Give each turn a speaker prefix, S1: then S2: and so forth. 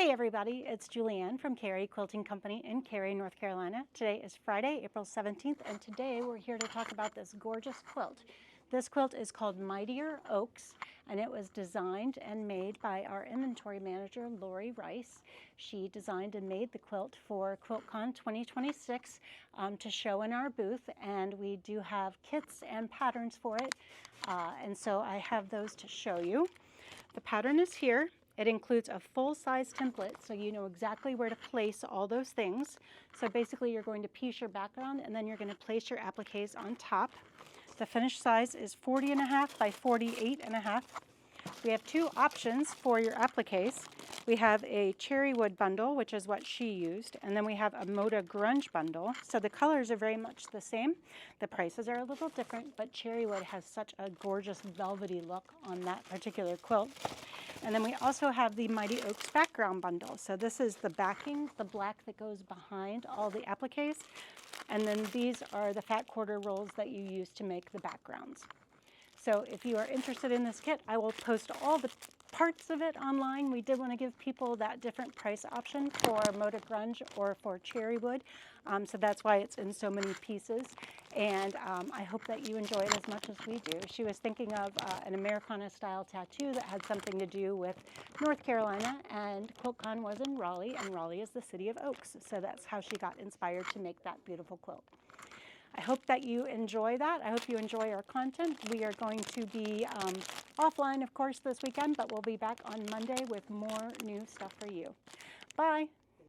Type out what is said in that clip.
S1: Hey everybody, it's Julianne from Cary Quilting Company in Cary, North Carolina. Today is Friday, April 17th, and today we're here to talk about this gorgeous quilt. This quilt is called Mightier Oaks, and it was designed and made by our inventory manager, Lori Rice. She designed and made the quilt for QuiltCon 2026 to show in our booth, and we do have kits and patterns for it, and so I have those to show you. The pattern is here. It includes a full-size template, so you know exactly where to place all those things. So basically you're going to piece your background and then you're going to place your appliques on top. The finished size is 40.5 by 48.5. We have two options for your appliques. We have a cherry wood bundle, which is what she used, and then we have a Moda grunge bundle. So the colors are very much the same. The prices are a little different, but cherry wood has such a gorgeous velvety look on that particular quilt. And then we also have the Mighty Oaks background bundle. So this is the backing, the black that goes behind all the appliques. And then these are the fat quarter rolls that you use to make the backgrounds. So if you are interested in this kit, I will post all the parts of it online. We did want to give people that different price option for Moda grunge or for cherry wood. So that's why it's in so many pieces. And I hope that you enjoy it as much as we do. She was thinking of an Americana style tattoo that had something to do with North Carolina, and QuiltCon was in Raleigh, and Raleigh is the city of oaks. So that's how she got inspired to make that beautiful quilt. I hope that you enjoy that. I hope you enjoy our content. We are going to be offline, of course, this weekend, but we'll be back on Monday with more new stuff for you. Bye.